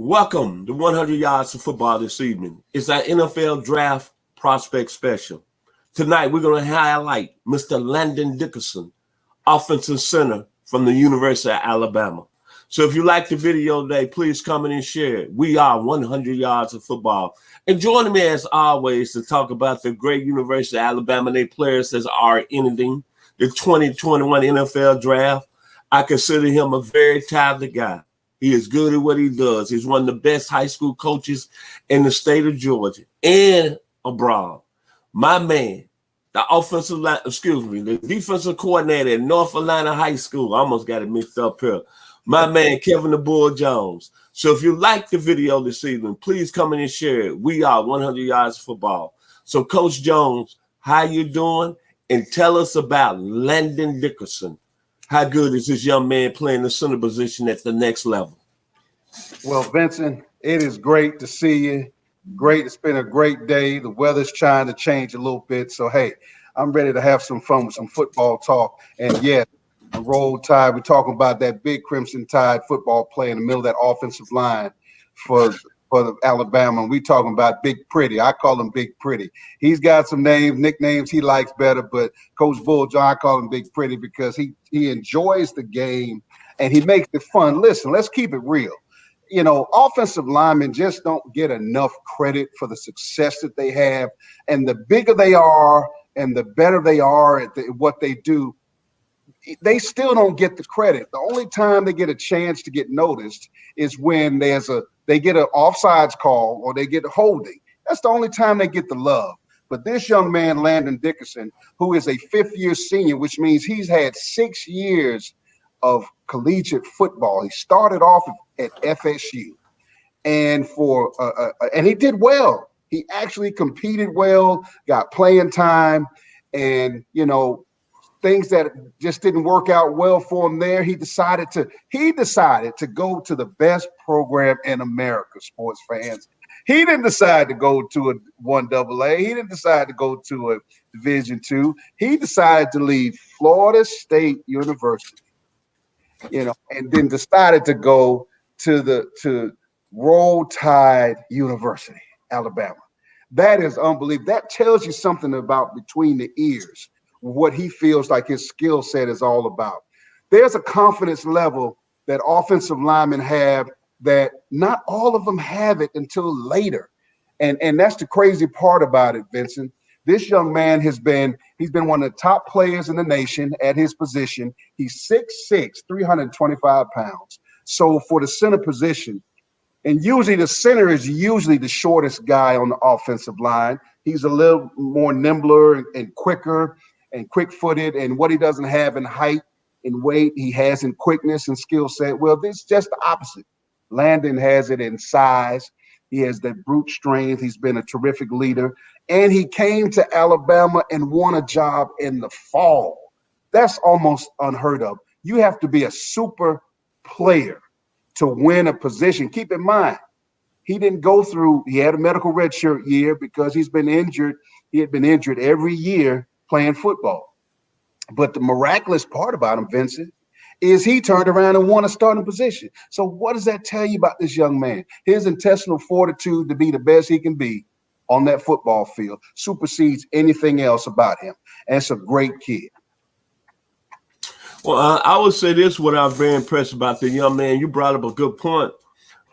Welcome to 100 Yards of Football this evening. It's our NFL Draft Prospect Special. Tonight, we're going to highlight Mr. Landon Dickerson, offensive center from the University of Alabama. So if you like the video today, please comment and share it. We are 100 Yards of Football. And joining me as always to talk about the great University of Alabama and their players that are ending the 2021 NFL Draft. I consider him a very talented guy. He is good at what he does. He's one of the best high school coaches in the state of Georgia and abroad. My man, the defensive coordinator at North Atlanta High School. I almost got it mixed up here. My man, Kevin the Bull Jones. So if you like the video this evening, please come in and share it. We are 100 Yards of Football. So Coach Jones, how you doing? And tell us about Landon Dickerson. How good is this young man playing the center position at the next level? Well, Vincent, it is great to see you. Great. It's been a great day. The weather's trying to change a little bit. So, hey, I'm ready to have some fun with some football talk. And, yes, the Roll Tide, we're talking about that big Crimson Tide football player in the middle of that offensive line for the Alabama. And we talking about Big Pretty. I call him Big Pretty. He's got some nicknames he likes better, but Coach Bull John, I call him Big Pretty because he enjoys the game and he makes it fun. Listen, let's keep it real. You know, offensive linemen just don't get enough credit for the success that they have. And the bigger they are and the better they are at what they do, they still don't get the credit. The only time they get a chance to get noticed is when they get an offsides call or they get a holding. That's the only time they get the love. But this young man, Landon Dickerson, who is a fifth-year senior, which means he's had 6 years of collegiate football. He started off at FSU, and and he did well. He actually competed well, got playing time, and things that just didn't work out well for him there. He decided to go to the best program in America, sports fans. He didn't decide to go to a 1AA. He didn't decide to go to a Division II. He decided to leave Florida State University, and then decided to go to Roll Tide University, Alabama. That is unbelievable. That tells you something about between the ears, what he feels like his skill set is all about. There's a confidence level that offensive linemen have that not all of them have it until later. And that's the crazy part about it, Vincent. This young man he's been one of the top players in the nation at his position. He's 6'6", 325 pounds. So for the center position, and usually the center is usually the shortest guy on the offensive line. He's a little more nimbler and quicker and quick-footed, and what he doesn't have in height and weight, he has in quickness and skill set. Well, this is just the opposite. Landon has it in size. He has that brute strength. He's been a terrific leader, and he came to Alabama and won a job in the fall. That's almost unheard of. You have to be a super player to win a position. Keep in mind, he had a medical redshirt year because he's been injured. He had been injured every year playing football. But the miraculous part about him, Vincent, is he turned around and won a starting position. So what does that tell you about this young man? His intestinal fortitude to be the best he can be on that football field supersedes anything else about him. And it's a great kid. Well, I would say this, what I'm very impressed about the young man. You brought up a good point.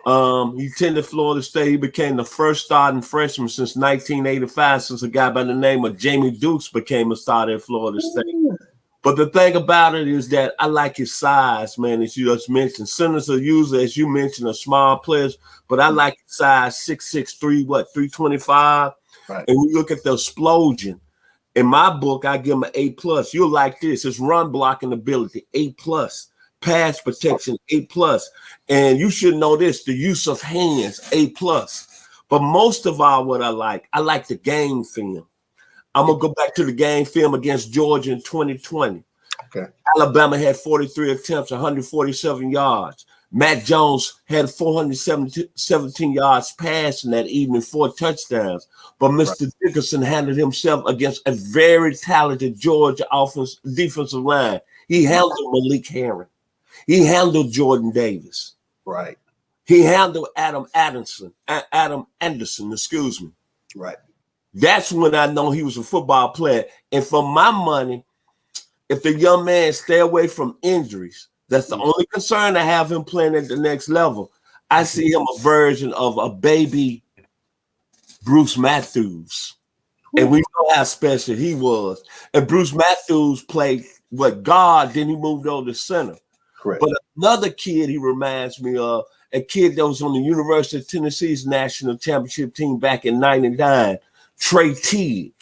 He attended Florida State. He became the first starting freshman since 1985, since a guy by the name of Jamie Dukes became a starter at Florida State. But the thing about it is that I like his size, man, as you just mentioned. Centers are usually, as you mentioned, are small players, but I like his size, 6'6", 325. Right. And we look at the explosion. In my book, I give him an A+. You'll like this. His run blocking ability, A+. Pass protection, A+. And you should know this, the use of hands, A+. But most of all, what I like the game film. I'm going to go back to the game film against Georgia in 2020. Okay. Alabama had 43 attempts, 147 yards. Matt Jones had 417 yards passing that evening, 4 touchdowns. But Mr. Dickerson handled himself against a very talented Georgia defensive line. He handled Malik Herring. He handled Jordan Davis. Right. He handled Adam Anderson, excuse me. Right. That's when I know he was a football player. And for my money, if the young man stay away from injuries, that's the only concern I have him playing at the next level. I see him a version of a baby Bruce Matthews. And we know how special he was. And Bruce Matthews played guard, then he moved over to center. Correct. But another kid he reminds me of, a kid that was on the University of Tennessee's national championship team back in '99, Trey Teague.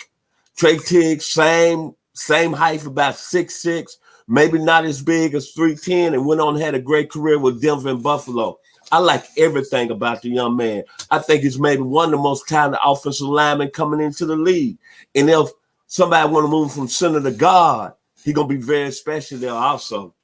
Trey Teague, same height, about 6'6", maybe not as big as 310, and went on and had a great career with Denver and Buffalo. I like everything about the young man. I think he's maybe one of the most talented offensive linemen coming into the league. And if somebody want to move from center to guard, he's going to be very special there also.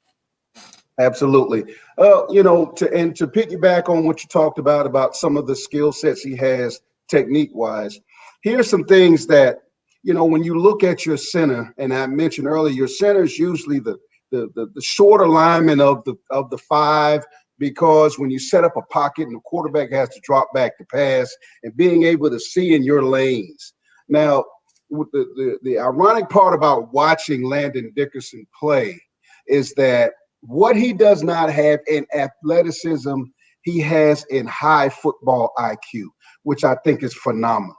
Absolutely. To piggyback on what you talked about some of the skill sets he has technique-wise, here's some things that, when you look at your center, and I mentioned earlier, your center is usually the shorter lineman of the five, because when you set up a pocket and the quarterback has to drop back to pass and being able to see in your lanes. Now, the ironic part about watching Landon Dickerson play is that what he does not have in athleticism, he has in high football IQ, which I think is phenomenal.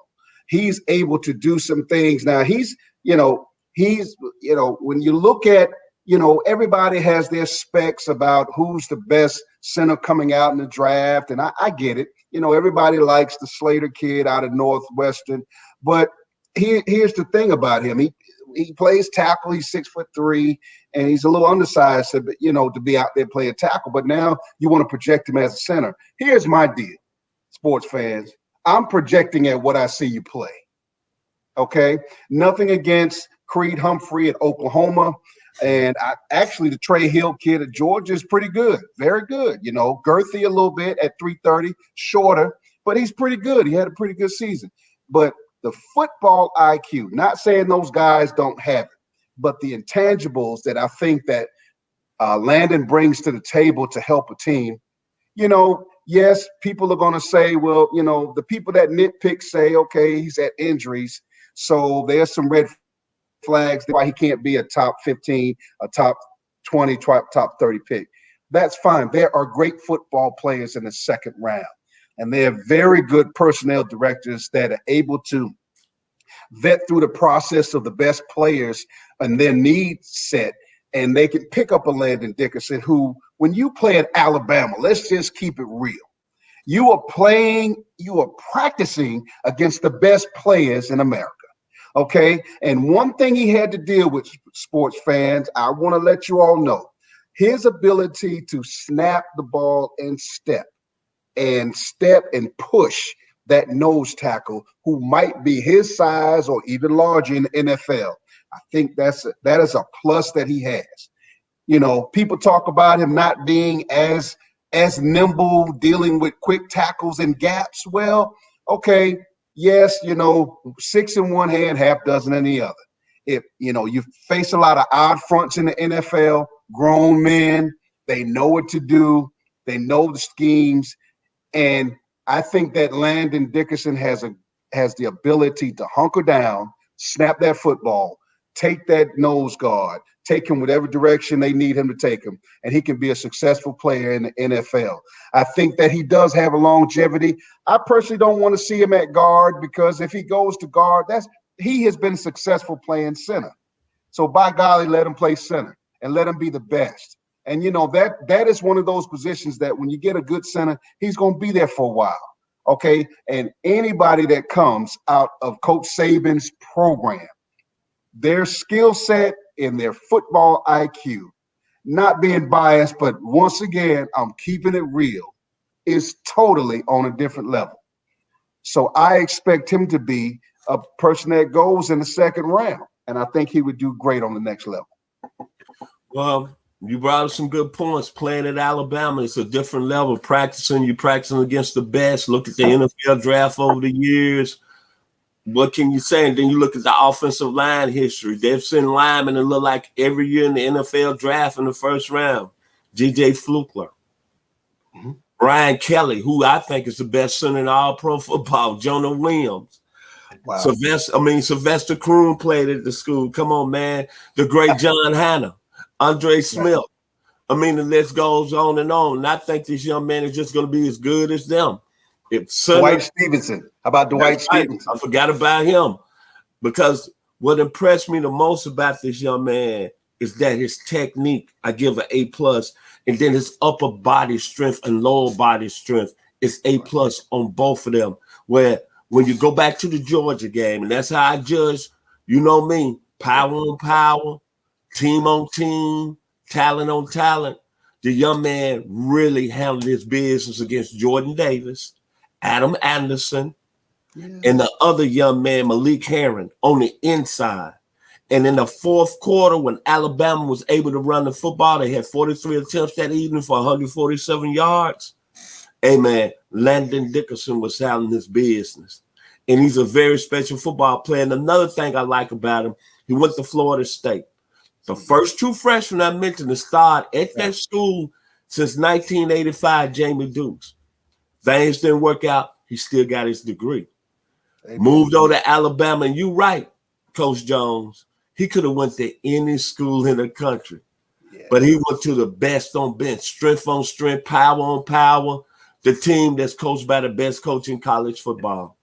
He's able to do some things. Now when you look at, everybody has their specs about who's the best center coming out in the draft. And I get it. Everybody likes the Slater kid out of Northwestern. But here's the thing about him. He plays tackle. He's 6'3", and he's a little undersized to be out there playing tackle. But now you want to project him as a center. Here's my deal, sports fans. I'm projecting at what I see you play. Okay? Nothing against Creed Humphrey at Oklahoma. And the Trey Hill kid at Georgia is pretty good. Very good. Girthy a little bit at 330, shorter, but he's pretty good. He had a pretty good season. But the football IQ, not saying those guys don't have it, but the intangibles that I think that Landon brings to the table to help a team, yes, people are going to say, well, the people that nitpick say, okay, he's at injuries. So there's some red flags why he can't be a top 15, a top 20, top 30 pick. That's fine. There are great football players in the second round. And they're very good personnel directors that are able to vet through the process of the best players and their needs set. And they can pick up a Landon Dickerson who, when you play at Alabama, let's just keep it real. You are practicing against the best players in America. Okay. And one thing he had to deal with, sports fans, I want to let you all know, his ability to snap the ball and step and push that nose tackle who might be his size or even larger in the NFL. I think that is a plus that he has. People talk about him not being as nimble, dealing with quick tackles and gaps. Well, okay, yes, 6 in one hand, half dozen in the other. If you face a lot of odd fronts in the NFL, grown men, they know what to do, they know the schemes, and I think that Landon Dickerson has the ability to hunker down, snap that football, take that nose guard, take him whatever direction they need him to take him, and he can be a successful player in the NFL. I think that he does have a longevity. I personally don't want to see him at guard because if he goes to guard, he has been successful playing center. So by golly, let him play center and let him be the best. And that is one of those positions that when you get a good center, he's going to be there for a while. Okay. And anybody that comes out of Coach Saban's program, their skill set and their football IQ, not being biased, but once again, I'm keeping it real, is totally on a different level. So I expect him to be a person that goes in the second round. And I think he would do great on the next level. Well, you brought up some good points. Playing at Alabama, it's a different level. You're practicing against the best. Look at the NFL draft over the years. What can you say? And then you look at the offensive line history. They've seen linemen that look like every year in the NFL draft in the first round. J.J. Flukler, Brian Kelly, who I think is the best center in all pro football. Jonah Williams. Wow. Sylvester Croom played at the school. Come on, man. The great John Hanna, Andre Smith. I mean, the list goes on. And I think this young man is just going to be as good as them. Dwight Stevenson. How about Dwight Stevenson? I forgot about him, because what impressed me the most about this young man is that his technique, I give an A+, and then his upper body strength and lower body strength is A+ on both of them. Where when you go back to the Georgia game, and that's how I judge, you know me, power on power, team on team, talent on talent, the young man really handled his business against Jordan Davis, Adam Anderson, and the other young man, Malik Herring, on the inside. And in the fourth quarter, when Alabama was able to run the football, they had 43 attempts that evening for 147 yards. Hey, man, Landon Dickerson was handling his business. And he's a very special football player. And another thing I like about him, he went to Florida State. The first two freshmen I mentioned to start at that school since 1985, Jamie Dukes. Things didn't work out. He still got his degree. Moved over to Alabama. And you're right, Coach Jones. He could have went to any school in the country. But he went to the best on bench, strength on strength, power on power, the team that's coached by the best coach in college football.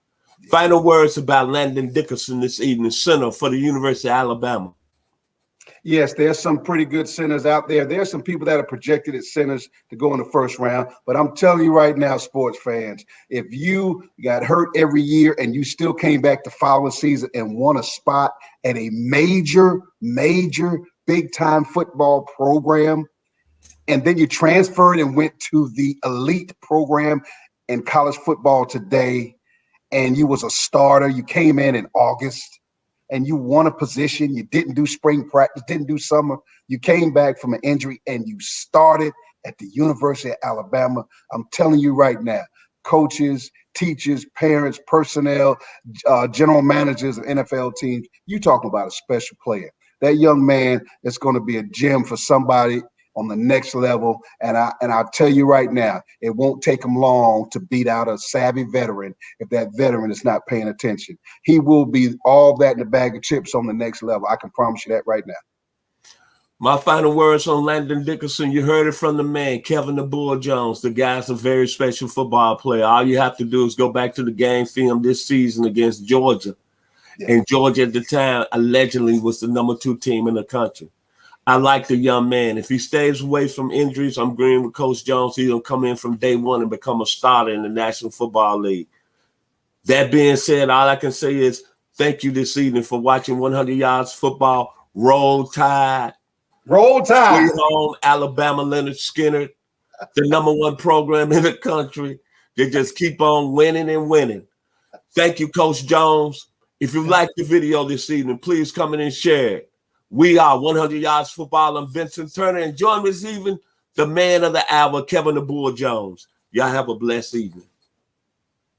Final words about Landon Dickerson this evening, center for the University of Alabama. Yes, there's some pretty good centers out there. There's some people that are projected as centers to go in the first round. But I'm telling you right now, sports fans, if you got hurt every year and you still came back the following season and won a spot at a major big-time football program, and then you transferred and went to the elite program in college football today, and you was a starter, you came in August, and you won a position, you didn't do spring practice, didn't do summer, you came back from an injury, and you started at the University of Alabama. I'm telling you right now, coaches, teachers, parents, personnel, general managers of NFL teams, you talking about a special player. That young man is going to be a gem for somebody on the next level. And I'll tell you right now, it won't take him long to beat out a savvy veteran if that veteran is not paying attention. He will be all that in a bag of chips on the next level. I can promise you that right now. My final words on Landon Dickerson, you heard it from the man, Kevin the Bull Jones. The guy's a very special football player. All you have to do is go back to the game film this season against Georgia. And Georgia at the time allegedly was the number 2 team in the country. I like the young man. If he stays away from injuries, I'm agreeing with Coach Jones. He'll come in from day one and become a starter in the National Football League. That being said, all I can say is thank you this evening for watching 100 Yards Football. Roll Tide. Roll Tide. Sweet home, Alabama, Leonard Skinner, the number 1 program in the country. They just keep on winning and winning. Thank you, Coach Jones. If you liked the video this evening, please come in and share it. We are 100 Yards Football. I'm Vincent Turner, and join me this evening, the man of the hour, Kevin the Bull Jones. Y'all have a blessed evening.